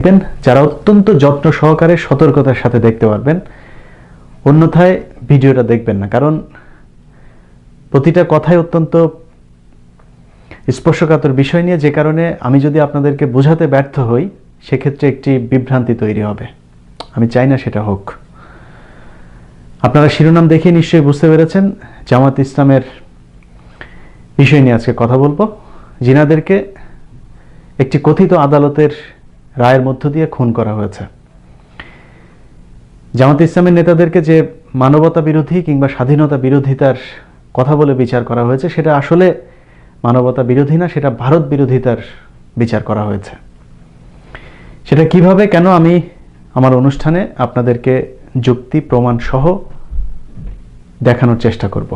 দেখবেন যারা অত্যন্ত যত্ন সহকারে সতর্কতার সাথে দেখতে পারবেন, অন্যথায় ভিডিওটা দেখবেন না, কারণ প্রতিটা কথাই অত্যন্ত স্পর্শকাতর বিষয় নিয়ে, যে কারণে আমি যদি আপনাদেরকে বোঝাতে ব্যর্থ হই সেক্ষেত্রে একটি বিভ্রান্তি তৈরি হবে। আমি চাই না সেটা হোক। আপনারা শিরোনাম দেখে নিশ্চয়ই বুঝতে পেরেছেন জামাত ইসলামের বিষয় নিয়ে আজকে কথা বলবো। জিনাদেরকে একটি কথিত আদালতের রায়ের মধ্য দিয়ে খুন করা হয়েছে। জামাত ইসলামের নেতাদেরকে যে মানবতা বিরোধী কিংবা স্বাধীনতা বিরোধিতার কথা বলে বিচার করা হয়েছে, সেটা আসলে মানবতা বিরোধী না, সেটা ভারত বিরোধিতার বিচার করা হয়েছে। সেটা কিভাবে, কেন, আমি আমার অনুষ্ঠানে আপনাদেরকে যুক্তি প্রমাণ সহ দেখানোর চেষ্টা করব।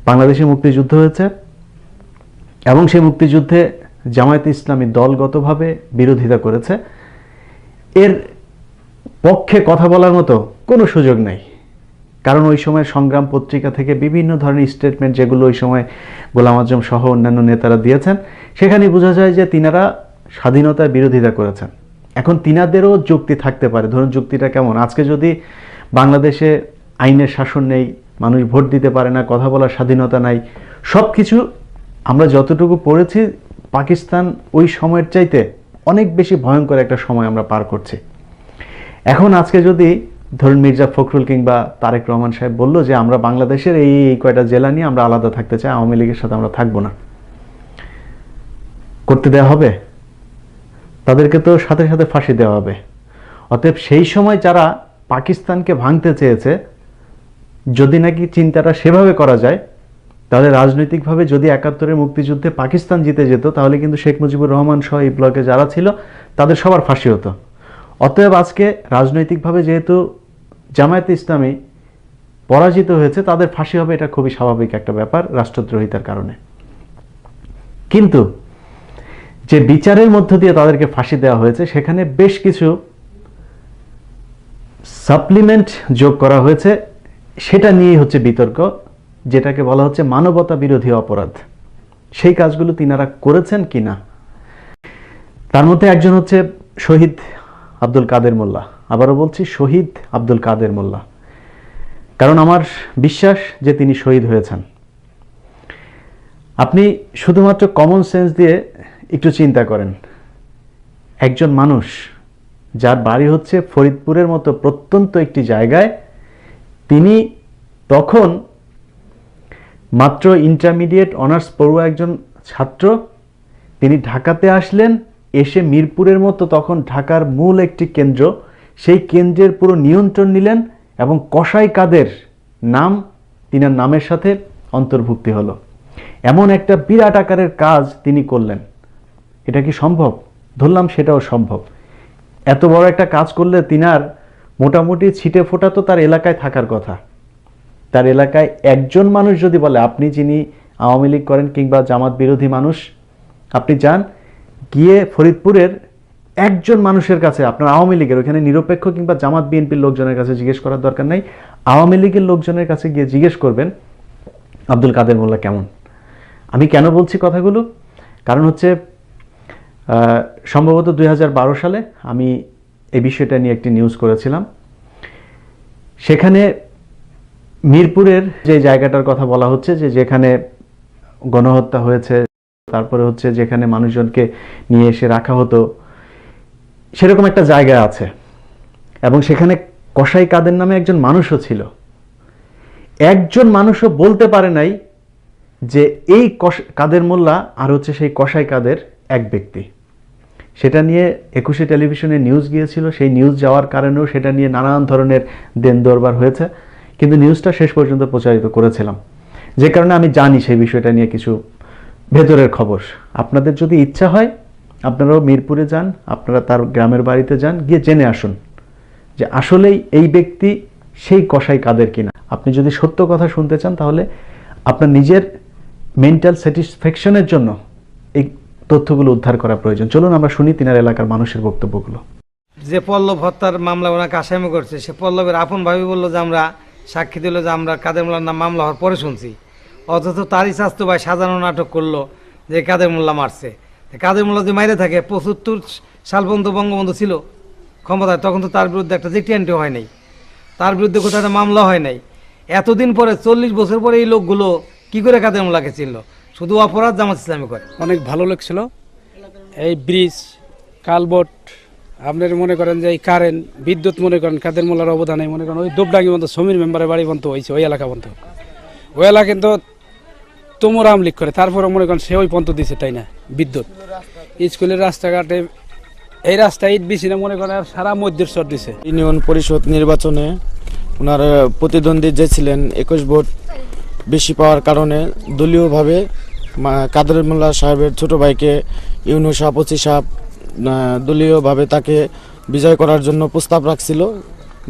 বাংলাদেশে মুক্তিযুদ্ধ হয়েছে এবং সেই মুক্তিযুদ্ধে জামায়াতে ইসলামী দলগতভাবে বিরোধিতা করেছে। এর পক্ষে কথা বলার মতো কোনো সুযোগ নেই, কারণ ওই সময় সংগ্রাম পত্রিকা থেকে বিভিন্ন ধরনের স্টেটমেন্ট যেগুলো ওই সময় গোলাম আজম সহ অন্যান্য নেতারা দিয়েছেন, সেখানে বোঝা যায় যে তিনারা স্বাধীনতার বিরোধিতা করেছেন। এখন তিনাদেরও যুক্তি থাকতে পারে। ধরুন যুক্তিটা কেমন, আজকে যদি বাংলাদেশে আইনের শাসন নেই, মানুষ ভোট দিতে পারে না, কথা বলার স্বাধীনতা নাই, সব কিছু আমরা যতটুকু পড়েছি পাকিস্তান ওই সময়ের চাইতে অনেক বেশি ভয়ঙ্কর একটা সময় আমরা পার করছি। এখন আজকে যদি ধরুন মির্জা ফখরুল কিংবা তারেক রহমান সাহেব বলল যে আমরা বাংলাদেশের এই কয়টা জেলা নিয়ে আমরা আলাদা থাকতে চাই, আওয়ামী লীগের সাথে আমরা থাকবো না, করতে দেওয়া হবে? তাদেরকে তো সাথে সাথে ফাঁসি দেওয়া হবে। অতএব সেই সময় যারা পাকিস্তানকে ভাঙতে চেয়েছে, যদি নাকি চিন্তাটা সেভাবে করা যায়, তাহলে রাজনৈতিকভাবে যদি ৭১-এর মুক্তিযুদ্ধে পাকিস্তান জিতে যেত, তাহলে কিন্তু শেখ মুজিবুর রহমান সহ এই ব্লকে যারা ছিল তাদের সবার ফাঁসি হতো। অতএব আজকে রাজনৈতিকভাবে যেহেতু জামায়াতে ইসলামী পরাজিত হয়েছে, তাদের ফাঁসি হবে, এটা খুবই স্বাভাবিক একটা ব্যাপার রাষ্ট্রদ্রোহিতার কারণে। কিন্তু যে বিচারের মধ্য দিয়ে তাদেরকে ফাঁসি দেওয়া হয়েছে, সেখানে বেশ কিছু সাপ্লিমেন্ট যোগ করা হয়েছে, সেটা নিয়েই হচ্ছে বিতর্ক, যেটাকে বলা হচ্ছে মানবতা বিরোধী অপরাধ। সেই কাজগুলো তিনারা করেছেন কিনা, তার মধ্যে একজন হচ্ছে শহীদ আব্দুল কাদের মোল্লা। আবারও বলছি, শহীদ আব্দুল কাদের মোল্লা, কারণ আমার বিশ্বাস যে তিনি শহীদ হয়েছেন। আপনি শুধুমাত্র কমন সেন্স দিয়ে একটু চিন্তা করেন, একজন মানুষ যার বাড়ি হচ্ছে ফরিদপুরের মতো প্রত্যন্ত একটি জায়গায়, তিনি তখন মাত্র ইন্টারমিডিয়েট অনার্স পড়ুয়া একজন ছাত্র, তিনি ঢাকাতে আসলেন, এসে মিরপুরের মতো তখন ঢাকার মূল একটি কেন্দ্র, সেই কেন্দ্রের পুরো নিয়ন্ত্রণ নিলেন এবং কসাই কাদের নাম তিনার নামের সাথে অন্তর্ভুক্তি হলো। এমন একটা বিরাট আকারের কাজ তিনি করলেন। এটা কি সম্ভব? ধরলাম সেটাও সম্ভব। এত বড় একটা কাজ করলে তিনার মোটামুটি ছিটে ফোটা তো তার এলাকায় থাকার কথা। তার এলাকায় একজন মানুষ যদি বলে, আপনি যিনি আওয়ামী লীগ করেন কিংবা জামাত বিরোধী মানুষ, আপনি যান গিয়ে ফরিদপুরের একজন মানুষের কাছে, আপনার আওয়ামী লীগের ওখানে নিরপেক্ষ কিংবা জামাত বিএনপির লোকজনের কাছে জিজ্ঞেস করার দরকার নাই, আওয়ামী লীগের লোকজনের কাছে গিয়ে জিজ্ঞেস করবেন আব্দুল কাদের মোল্লা কেমন। আমি কেন বলছি কথাগুলো, কারণ হচ্ছে সম্ভবত ২০১২ সালে আমি এই বিষয়টা নিয়ে একটি নিউজ করেছিলাম। সেখানে মিরপুরের যে জায়গাটার কথা বলা হচ্ছে, যে যেখানে গণহত্যা হয়েছে, তারপরে হচ্ছে যেখানে মানুষজনকে নিয়ে এসে রাখা হতো, সেরকম একটা জায়গা আছে এবং সেখানে কসাই কাদের নামে একজন মানুষও ছিল। একজন মানুষও বলতে পারে নাই যে এই কাদের মোল্লা আর হচ্ছে সেই কসাই কাদের এক ব্যক্তি। সেটা নিয়ে ২১শে টেলিভিশনে নিউজ গিয়েছিল, সেই নিউজ যাওয়ার কারণেও সেটা নিয়ে নানান ধরনের দেন দরবার হয়েছে, কিন্তু নিউজটা শেষ পর্যন্ত প্রচারিত করেছিলাম, যে কারণে আমি জানি সেই বিষয়টা নিয়ে কিছু ভেতরের খবর। আপনাদের যদি ইচ্ছা হয় আপনারাও মিরপুরে যান, আপনারা তার গ্রামের বাড়িতে যান, গিয়ে জেনে আসুন যে আসলেই এই ব্যক্তি সেই কসাই কাদের কিনা। আপনি যদি সত্য কথা শুনতে চান, তাহলে আপনার নিজের মেন্টাল স্যাটিসফ্যাকশনের জন্য এই তথ্যগুলো উদ্ধার করা প্রয়োজন। চলুন আমরা শুনি তিনার এলাকার মানুষের বক্তব্যগুলো। যে পল্লব হত্যার মামলা ওনাকে আসামি করছে, সে পল্লবের আপন ভাবি বললো যে আমরা সাক্ষী দিল যে আমরা কাদের মোল্লার নাম মামলা হওয়ার পরে শুনছি, অথচ তারই স্বাস্থ্য ভাই সাজানো নাটক করলো যে কাদের মোল্লা মারছে। কাদের মোল্লা যে মাইরে থাকে ৭৫ সাল পর্যন্ত বঙ্গবন্ধু ছিল ক্ষমতায়, তখন তো তার বিরুদ্ধে একটা জেটিয়ান্টি হয় নাই, তার বিরুদ্ধে কোথাও একটা মামলা হয় নাই। এতদিন পরে 40 বছর পরে এই লোকগুলো কি করে কাদের মোল্লাকে চিনল? শুধু অপরাধ জামাত ইসলামী করে। অনেক ভালো লাগছিল। এই ব্রিজ, কালবট, আপনার মনে করেন যে এই কারেন্ট, বিদ্যুৎ, মনে করেন কাদের মোল্লার অবদানে, মনে করেন ওই দুবডাঙ্গি পর্যন্ত সমীর মেম্বারের বাড়ি পর্যন্ত হয়েছে, ওই এলাকা পর্যন্ত। ওই এলাকা কিন্তু তোমরা আমলিক করে, তারপরে মনে করেন সে ওই পর্যন্ত দিছে, তাই না? বিদ্যুৎ, স্কুলের রাস্তাঘাটে, এই রাস্তায় ইট বিছিয়ে মনে করেন আর সারা মধ্যের চর দিছে। ইউনিয়ন পরিষদ নির্বাচনে ওনার প্রতিদ্বন্দ্বী যে ছিলেন 21 ভোট বেশি পাওয়ার কারণে দলীয়ভাবে কাদের মোল্লা সাহেবের ছোট ভাইকে ইউনিয়ন সভাপতি সাহেব দলীয়ভাবে তাকে বিজয় করার জন্য প্রস্তাব রাখছিল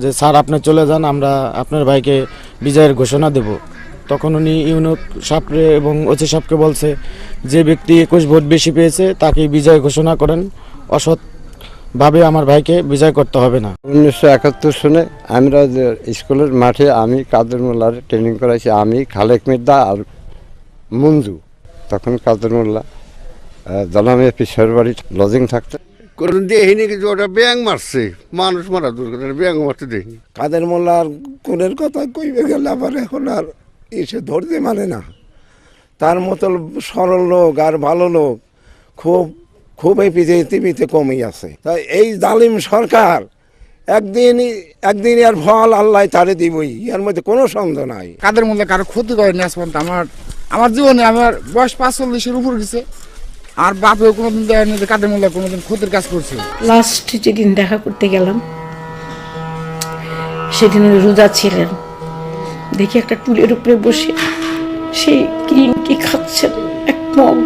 যে স্যার আপনি চলে যান, আমরা আপনার ভাইকে বিজয়ের ঘোষণা দেব। তখন উনি ইউনিয়ন সাহেবকে এবং ওসি সাহেবকে বলছে যে ব্যক্তি 21 ভোট বেশি পেয়েছে তাকে বিজয় ঘোষণা করেন, অসৎভাবে আমার ভাইকে বিজয় করতে হবে না। 1971 সনে আমরা যে স্কুলের মাঠে আমি কাদের মোল্লার ট্রেনিং করাইছি, আমি খালেক মির্জা আর মঞ্জু। তখন কাদের মোল্লা জানামে পিসের বাড়ি লজিং থাকতো। কোন দেখিনি কিছু, ওটা ব্যাং মারছে, মানুষ মারা দুর্ঘটনা, ব্যাং মারতে দেখিনি। কাদের মোল্লার কোনের কথা কইবে গেলে আবার এখন আর এসে ধরতে মানে না। তার মতো সরল লোক আর ভালো লোক খুব এই পৃথিবীতে কমই আছে। তাই এই জালিম সরকার একদিন এর ফল আল্লাহ তারে দিবই, এর মধ্যে কোনো সন্দেহ নাই। কাদের মোল্লা কারো ক্ষতি করেনি আজ পর্যন্ত। আমার জীবনে আমার বয়স 45-এর উপর গেছে, আর বাপেও কোনোদিন দেয়নি যে কাদের মোল্লা কোনোদিন ক্ষতির কাজ করছে। লাস্ট যেদিন দেখা করতে গেলাম সেদিন রোজা ছিলেন, দেখি একটা টুলের উপরে বসে সেই গ্রিন টি খাচ্ছেন এক মগ,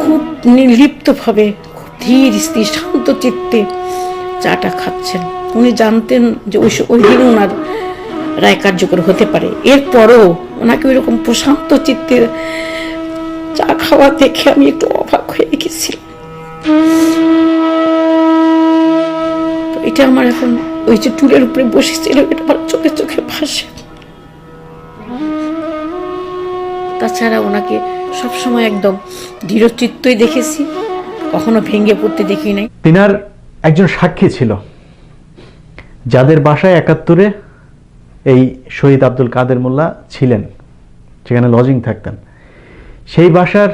খুব নির্লিপ্ত ভাবে, খুব ধীর স্থির শান্ত চিত্তে চাটা খাচ্ছেন। উনি জানতেন যে ওই দিন ওনার রায় কার্যকর হতে পারে, এরপরও ওনাকে ওই রকম প্রশান্ত চিত্তে চা খাওয়া দেখে আমি একটু অবাক হয়ে গেছিলাম। তো এটা আমার এখন ওই যে টুলের উপরে বসেছিল, এটা আমার চোখে চোখে ভাসে। তাছাড়া ওনাকে সবসময় একদম দৃঢ়চিত্তই দেখেছি, কখনো ভেঙে পড়তে দেখি নাই। তিনার একজন সাক্ষী ছিল যাদের বাসায় 71-এ এই শহীদ আব্দুল কাদের মোল্লা ছিলেন, সেখানে লজিং থাকতেন। সেই বাসার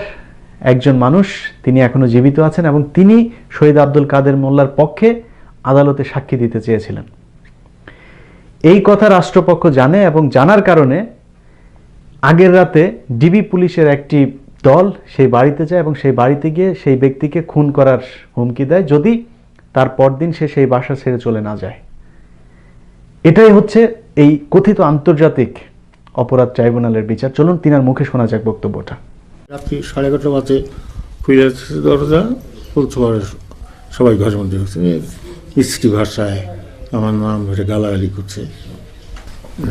একজন মানুষ, তিনি এখনো জীবিত আছেন এবং তিনি শহীদ আব্দুল কাদের মোল্লার পক্ষে আদালতে সাক্ষী দিতে চেয়েছিলেন। এই কথা রাষ্ট্রপক্ষ জানে এবং জানার কারণে আগের রাতে ডিবি পুলিশের একটি দল সেই বাড়িতে যায় এবং সেই বাড়িতে গিয়ে সেই ব্যক্তিকে খুন করার হুমকি দেয় যদি তার পরদিন সে সেই বাসা ছেড়ে চলে না যায়। এটাই হচ্ছে এই কথিত আন্তর্জাতিক অপরাধ ট্রাইব্যুনালের বিচার। চলুন তিনার মুখে শোনা যাক বক্তব্যটা। রাত্রি 11:30 বাজে খুলে দরজা, সবাই ঘরের মধ্যে হচ্ছে, মিষ্টি ভাষায় আমার নাম ধরে গালাগালি করছে,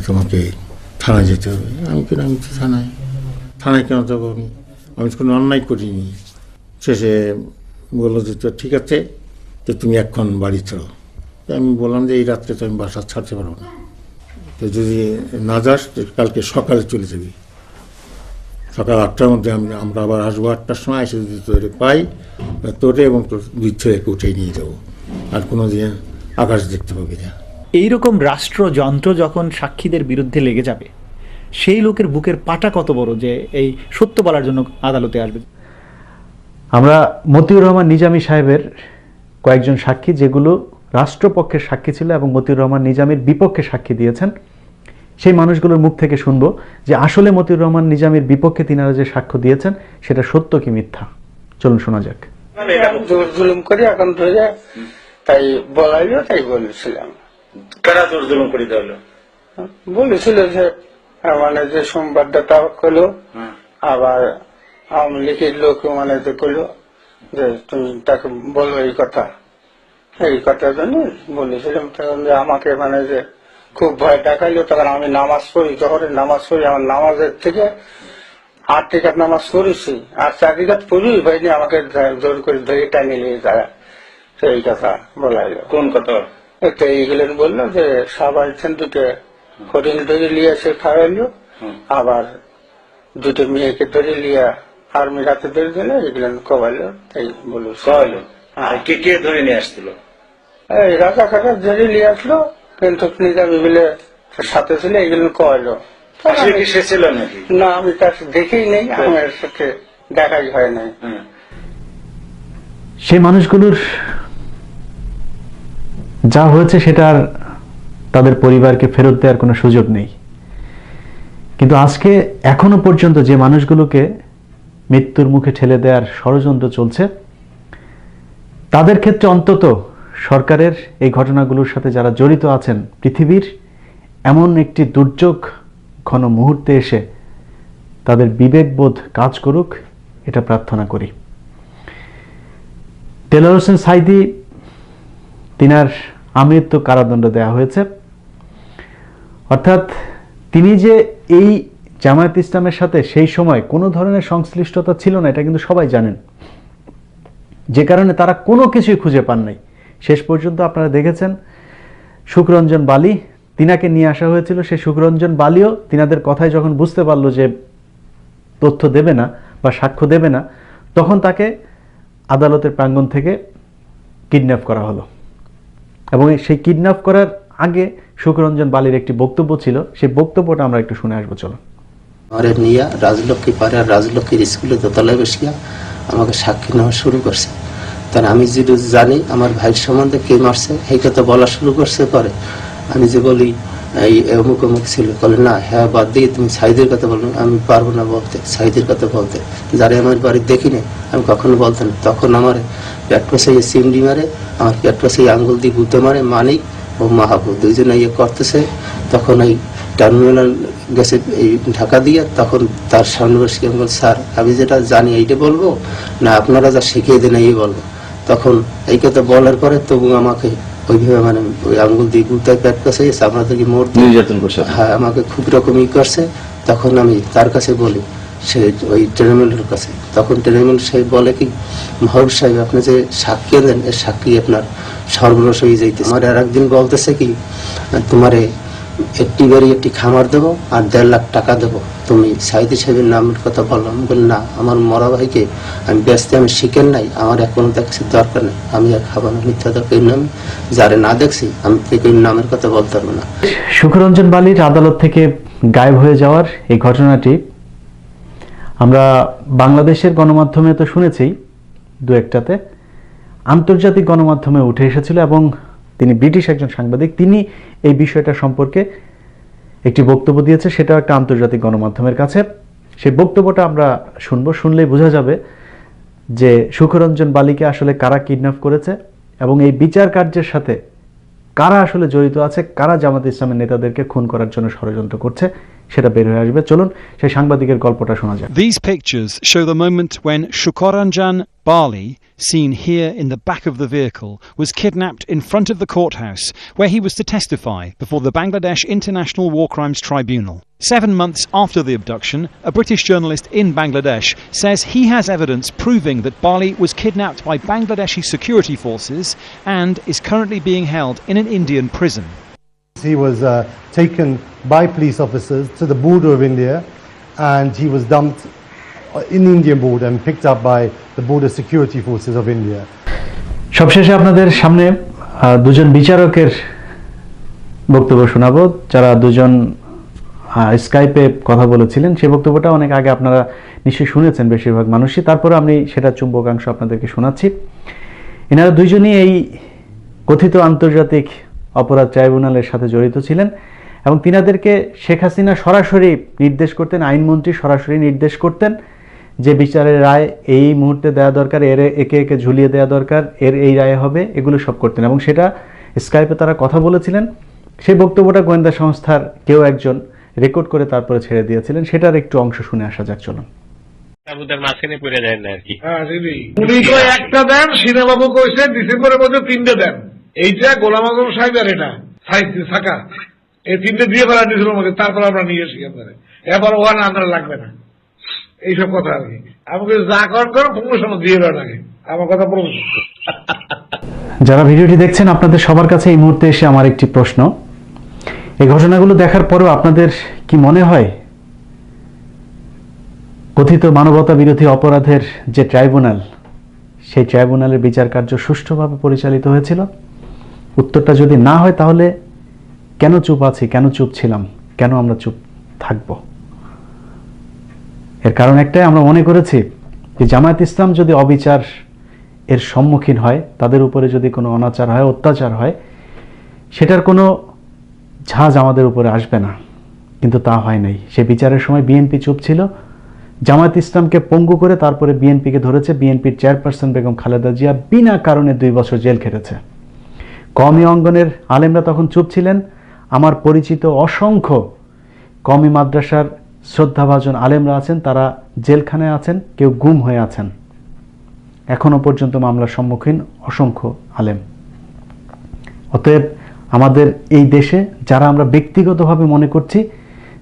তোমাকে থানায় যেতে হবে। আমি তো থানায় কেন যাবো? আমি কোনো অন্যায় করিনি। শেষে বললো যে ঠিক আছে, তো তুমি এখন বাড়ি চলো। আমি বললাম যে এই রাত্রে তো আমি বাসা ছাড়তে পারবো না, তো যদি না যাস কালকে সকালে চলে যাবি, সকাল 8টার মধ্যে আমরা আবার আসবো, 8টার সময় এসে যদি তোরে পাই, তোরে এবং তোর 2 ছেলেকে উঠে নিয়ে যাবো, আর কোনো দিন আকাশ দেখতে পাবি না। এইরকম রাষ্ট্রযন্ত্র যখন সাক্ষীদের বিরুদ্ধে লেগে যাবে, সেই লোকের বুকের পাটা কত বড় যে এই সত্য বলার জন্য আদালতে আসবে। আমরা মতিউর রহমান নিজামী সাহেবের কয়েকজন সাক্ষী, যেগুলো রাষ্ট্রপক্ষের সাক্ষী ছিল এবং মতিউর রহমান নিজামীর বিপক্ষে সাক্ষী দিয়েছেন, সেই মানুষগুলোর মুখ থেকে শুনবো যে আসলে মতিউর রহমান নিজামীর বিপক্ষে তিনারা যে সাক্ষ্য দিয়েছেন সেটা সত্য কি মিথ্যা। চলুন শোনা যাক। জুলুম করে এখন ধরে তাই বলাইলো, তাই বলেছিলাম। কারা জোর জুলুম করে দিল? বলেছিল যে মানে যে সংবাদদাতা করলো, আবার আওয়ামী লীগের লোক মানে যে করলো যে তুমি তাকে বলো এই কথার জন্য বলেছিলাম। তখন যে আমাকে মানে যে খুব ভয় দেখাইলো। তখন আমি নামাজ পড়ি, যখন নামাজ পড়ি, আমার নামাজের থেকে 8 টিকাত নামাজ পড়েছি, আর 4 টিকাত পড়ি হয়নি, আমাকে জোর করে ধরে টানি নিয়ে যায়। সেই কথা বলাইলো। কোন কথা? একটা এইগুলো বললো যে সবাই দুটো হরিণ ধরে নিয়ে এসে খাওয়াইলো, আবার 2 মেয়েকে ধরে নিয়ে আর্মি হাতেদের জন্য এগুলো কবাইল এই বলু কয়লো কে কে ধরে নিয়ে আসছিল? এই রাজাকাররা জেনে নিয়ে আসলো, কিন্তু নিজামি বলে সাথে ছিল, এগুলো কবাইল। সে কি সে ছিল নাকি? না, আমি তার দেখেই নেই, আমার সাথে দেখাই হয় নাই। সেই মানুষগুলোর যা হয়েছে সেটা আর তাদের পরিবারকে ফেরত দেওয়ার কোনো সুযোগ নেই। কিন্তু আজকে এখনো পর্যন্ত যে মানুষগুলোকে মৃত্যুর মুখে ঠেলে দেওয়ার ষড়যন্ত্র চলছে, তাদের ক্ষেত্রে অন্তত সরকারের এই ঘটনাগুলোর সাথে যারা জড়িত আছেন, পৃথিবীর এমন একটি দুর্যোগ ঘন মুহূর্তে এসে তাদের বিবেকবোধ কাজ করুক, এটা প্রার্থনা করি। টেলর হোসেন সাঈদী, তিনার আমৃত্যু কারাদণ্ড দেওয়া হয়েছে। অর্থাৎ তিনি যে এই জামায়াত ইসলামের সাথে সেই সময় কোনো ধরনের সংশ্লিষ্টতা ছিল না, এটা কিন্তু সবাই জানেন, যে কারণে তারা কোনো কিছুই খুঁজে পান নাই। শেষ পর্যন্ত আপনারা দেখেছেন সুখরঞ্জন বালি, তিনাকে নিয়ে আসা হয়েছিল। সেই সুখরঞ্জন বালিও তিনাদের কথায় যখন বুঝতে পারলো যে তথ্য দেবে না বা সাক্ষ্য দেবে না, তখন তাকে আদালতের প্রাঙ্গণ থেকে কিডন্যাপ করা হলো। এবং সেই কিডন্যাপ করার আগে সুখরঞ্জন বালির একটি বক্তব্য ছিল, সেই বক্তব্যটা আমরা একটু শুনে আসবো। চলো। আমারে নিয়ে রাজলক্ষ্মী পাড়ার রাজলক্ষ্মীর স্কুলে দোতলায় বসিয়া আমাকে সাক্ষী নেওয়া শুরু করছে। তার আমি যেটা জানি আমার ভাইয়ের সম্বন্ধে কে মারছে এই কথা বলা শুরু করছে। পরে আমি যে বলি এই অমুক অমুক ছিল, বলে না হ্যাঁ বাদ দিয়ে তুমি সাঈদের কথা বলো। আমি পারবো না বলতে, সাঈদের কথা বলতে, যারা আমার বাড়ি দেখি না আমি কখনো বলতাম না। তখন আমার পেট পাশে চিমড়ি মারে, আমার পেট পাশে আঙ্গুল দিয়ে গুঁতে মারে মানিক ও মাহাবু, দুইজনে ইয়ে করতেছে। তখন এই টার্মিনাল গেছে এই ঢাকা দিয়ে, তখন তার সামনে বসে আমি বল, স্যার আমি যেটা জানি এইটা বলবো না আপনারা যা শিখিয়ে দেন এই বলবো। তখন এই কথা বলার পরে তবু আমাকে ওইভাবে মানে ওই আঙ্গুল দিয়ে গুতায় পেট কাছে গেছে, আপনাদেরকে মরতে নির্যাতন করছে। হ্যাঁ, আমাকে খুব রকমই করছে। তখন আমি তার কাছে বলি, সে ওই ট্রেনমেলের কাছে, তখন ট্রেনমেল সাহেব বলে কি, মহবুব সাহেব আপনি যে সাক্ষী দেন এর সাক্ষী আপনার সর্বনাশ হয়ে যাইতেছে। আমার আর একদিন বলতেছে কি, তোমারে একটি বাড়ি একটি খামার দেবো আর 1.5 লাখ টাকা দেবো, তুমি সাঈদী সাহেবের নামের কথা বললাম। বলি না, আমার মরা ভাইকে আমি ব্যস্ত, আমি শিখেন নাই, আমার এখন তার কাছে দরকার নেই, আমি আর খাবো না মিথ্যা দরকার নামে, যারে না দেখছি আমি কেউ নামের কথা বলতে পারবো না। সুখরঞ্জন বালির আদালত থেকে গায়েব হয়ে যাওয়ার এই ঘটনাটি আমরা বাংলাদেশের গণমাধ্যমে তো শুনেছি, দু একটাতে আন্তর্জাতিক গণমাধ্যমে উঠে এসেছিল এবং তিনি ব্রিটিশ একজন সাংবাদিক, তিনি এই বিষয়টা সম্পর্কে একটি বক্তব্য দিয়েছে, সেটাও একটা আন্তর্জাতিক গণমাধ্যমের কাছে। সেই বক্তব্যটা আমরা শুনবো, শুনলেই বোঝা যাবে যে সুখরঞ্জন বালিকে আসলে কারা কিডন্যাপ করেছে এবং এই বিচার কার্যের সাথে কারা আসলে জড়িত আছে, কারা জামাত ইসলামের নেতাদেরকে খুন করার জন্য ষড়যন্ত্র করছে, সেটা বের হয়ে আসবে। চলুন সেই সাংবাদিকের গল্পটা শোনা যাক। These pictures show the moment when Shukranjan Bali, seen here in the back of the vehicle, was kidnapped in front of the courthouse where he was to testify before the Bangladesh International War Crimes Tribunal. 7 months after the abduction, a British journalist in Bangladesh says he has evidence proving that Bali was kidnapped by Bangladeshi security forces and is currently being held in an Indian prison. He was taken by police officers to the border of India and he was dumped in the Indian border and picked up by the border security forces of India. সবশেষে আপনাদের সামনে দুজন বিচারকের বক্তব্য শোনাবো, যারা দুজন স্কাইপে কথা বলেছিলেন। সেই বক্তব্যটা অনেক আগে আপনারা নিশ্চয়ই শুনেছেন বেশিরভাগ মানুষই, তারপরে আমি সেটা চুম্বকাংশ আপনাদেরকে শোনাচ্ছি। এনারা দুইজনই এই কথিত আন্তর্জাতিক অপরাধ ট্রাইব্যুনালের সাথে জড়িত ছিলেন এবং তিনাদেরকে শেখ হাসিনা সরাসরি নির্দেশ করতেন, আইনমন্ত্রী সরাসরি নির্দেশ করতেন যে বিচারের রায় এই মুহূর্তে দেওয়া দরকার, এর একে একে ঝুলিয়ে দেওয়া দরকার, এর এই রায় হবে, এগুলো সব করতেন এবং সেটা স্কাইপে তারা কথা বলেছিলেন। সেই বক্তব্যটা গোয়েন্দা সংস্থার কেউ একজন রেকর্ড করে তারপরে ছেড়ে দিয়েছিলেন, সেটার একটু অংশ শুনে আসা যাক। চলুন। একটা দেন, সিনেবাবু কইছে ডিসেম্বরের মধ্যে 3টে দেন, এইটা গোলাম আজম সাহেব আর এটা থাকা এই 3টে দিয়ে বেলা ডিসেম্বরের মধ্যে, তারপর আমরা নিয়ে এসি আপনারা, এবার ওখানে আপনারা লাগবে না, এইসব কথা আর কি। আমাকে যা করেন করো প্রমোশন দিয়ে দেওয়া লাগে, আমার কথা প্রমোশন। যারা ভিডিওটি দেখছেন, আপনাদের সবার কাছে এই মুহূর্তে এসে আমার একটি প্রশ্ন, এই ঘটনাগুলো দেখার পরও আপনাদের কি মনে হয় কথিত মানবতা বিরোধী অপরাধের যে ট্রাইব্যুনাল, সেই ট্রাইব্যুনালের বিচার কার্য সুষ্ঠুভাবে পরিচালিত হয়েছিল? উত্তরটা যদি না হয় তাহলে কেন চুপ আছি, কেন চুপ ছিলাম, কেন আমরা চুপ থাকব? এর কারণ একটাই, আমরা মনে করেছি যে জামায়াত ইসলাম যদি অবিচার এর সম্মুখীন হয়, তাদের উপরে যদি কোনো অনাচার হয়, অত্যাচার হয়, সেটার কোনো ঝাঁজ আমাদের উপরে আসবে না। কিন্তু তা হয় নাই। সে বিচারের সময় বিএনপি চুপ ছিল, জামায়াত ইসলামকে পঙ্গু করে তারপরে বিএনপিকে ধরেছে। বিএনপির চেয়ারপারসন বেগম খালেদা জিয়া বিনা কারণে 2 বছর জেল খেটেছে। কওমি অঙ্গনের আলেমরা তখন চুপ ছিলেন। আমার পরিচিত অসংখ্য কওমি মাদ্রাসার শ্রদ্ধাভাজন আলেমরা আছেন, তারা জেলখানায় আছেন, কেউ গুম হয়ে আছেন। এখনো পর্যন্ত মামলার সম্মুখীন অসংখ্য আলেম। অতএব আমাদের এই দেশে যারা আমরা ব্যক্তিগতভাবে মনে করছি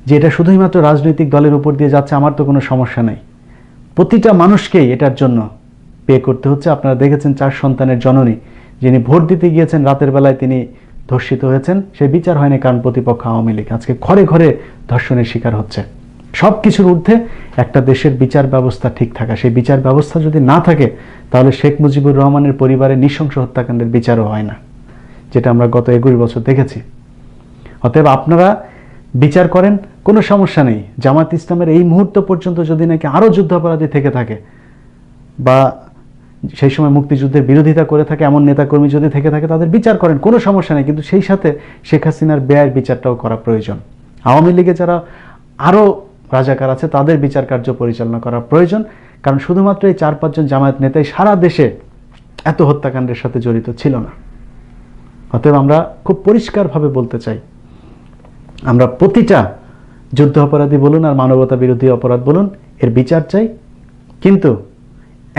যে এটা শুধুই মাত্র রাজনৈতিক দলের উপর দিয়ে যাচ্ছে, আমার তো কোনো সমস্যা নাই, প্রতিটা মানুষকেই এটার জন্য পে করতে হচ্ছে। আপনারা দেখেছেন 4 সন্তানের জননী যিনি ভোট দিতে গিয়েছেন, রাতের বেলায় তিনি ধর্ষিত হয়েছেন, সে বিচার হয়নি কারণ প্রতিপক্ষ আওয়ামী লীগ আজকে ঘরে ঘরে ধর্ষণের শিকার হচ্ছে। সব কিছুর ঊর্ধ্বে একটা দেশের বিচার ব্যবস্থা ঠিক থাকা। সেই বিচার ব্যবস্থা যদি না থাকে তাহলে শেখ মুজিবুর রহমানের পরিবারের নৃশংস হত্যাকাণ্ডের বিচারও হয় না, যেটা আমরা গত 21 বছর দেখেছি। অতএব আপনারা বিচার করেন, কোনো সমস্যা নেই। জামাত ইসলামের এই মুহূর্ত পর্যন্ত যদি নাকি আরও যুদ্ধাপরাধী থেকে থাকে বা সেই সময় মুক্তিযুদ্ধের বিরোধিতা করে থাকে এমন নেতাকর্মী যদি থেকে থাকে, তাদের বিচার করেন, কোনো সমস্যা নেই। কিন্তু সেই সাথে শেখ হাসিনার ব্যয়ের বিচারটাও করা প্রয়োজন। আওয়ামী লীগে যারা আরও রাজাকার আছে তাদের বিচার কার্য পরিচালনা করা প্রয়োজন। কারণ শুধুমাত্র এই 4-5 জন জামায়াত নেতাই সারা দেশে এত হত্যাকাণ্ডের সাথে জড়িত ছিল না। অতএব আমরা খুব পরিষ্কারভাবে বলতে চাই, আমরা প্রতিটা যুদ্ধ অপরাধী বলুন আর মানবতা বিরোধী অপরাধ বলুন, এর বিচার চাই। কিন্তু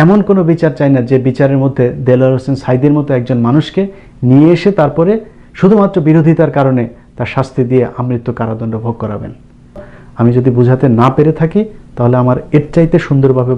এমন কোনো বিচার চাই না যে বিচারের মধ্যে দেলোয়ার হোসেন সাঈদীর মতো একজন মানুষকে নিয়ে এসে তারপরে শুধুমাত্র বিরোধিতার কারণে তার শাস্তি দিয়ে আমৃত্যু কারাদণ্ড ভোগ করাবেন। আমি যদি বুঝাতে না পেরে থাকি তাহলে আমার এর চাইতে সুন্দরভাবে